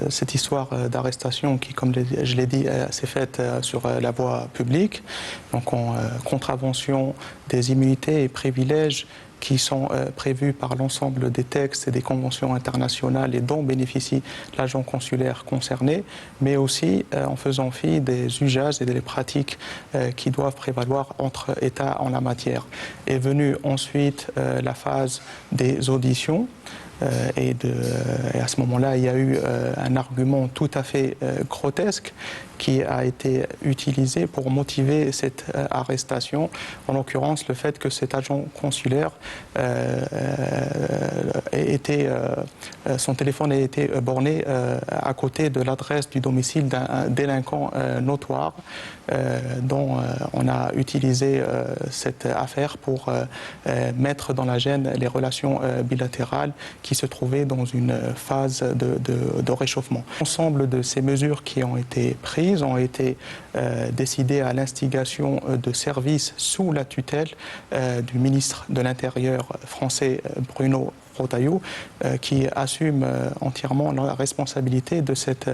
Cette histoire d'arrestation qui, comme je l'ai dit, s'est faite sur la voie publique, donc en contravention des immunités et privilèges qui sont prévus par l'ensemble des textes et des conventions internationales et dont bénéficie l'agent consulaire concerné, mais aussi en faisant fi des usages et des pratiques qui doivent prévaloir entre États en la matière. Est venue ensuite la phase des auditions. Et à ce moment-là, il y a eu un argument tout à fait grotesque qui a été utilisé pour motiver cette arrestation, en l'occurrence le fait que cet agent consulaire son téléphone ait été borné à côté de l'adresse du domicile d'un délinquant notoire dont on a utilisé cette affaire pour mettre dans la gêne les relations bilatérales qui se trouvaient dans une phase de réchauffement. L'ensemble de ces mesures qui ont été prises ont été décidées à l'instigation de services sous la tutelle du ministre de l'Intérieur français Bruno Retailleau, qui assume entièrement la responsabilité de cette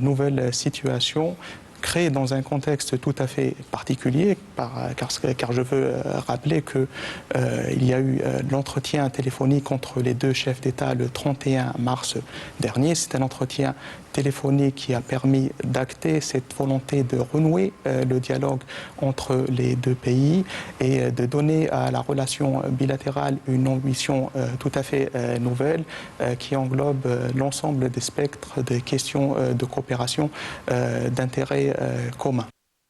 nouvelle situation créée dans un contexte tout à fait particulier, car je veux rappeler qu'il y a eu l'entretien téléphonique entre les deux chefs d'État le 31 mars dernier. C'est un entretien téléphonique qui a permis d'acter cette volonté de renouer le dialogue entre les deux pays et de donner à la relation bilatérale une ambition tout à fait nouvelle qui englobe l'ensemble des spectres des questions de coopération d'intérêt commun.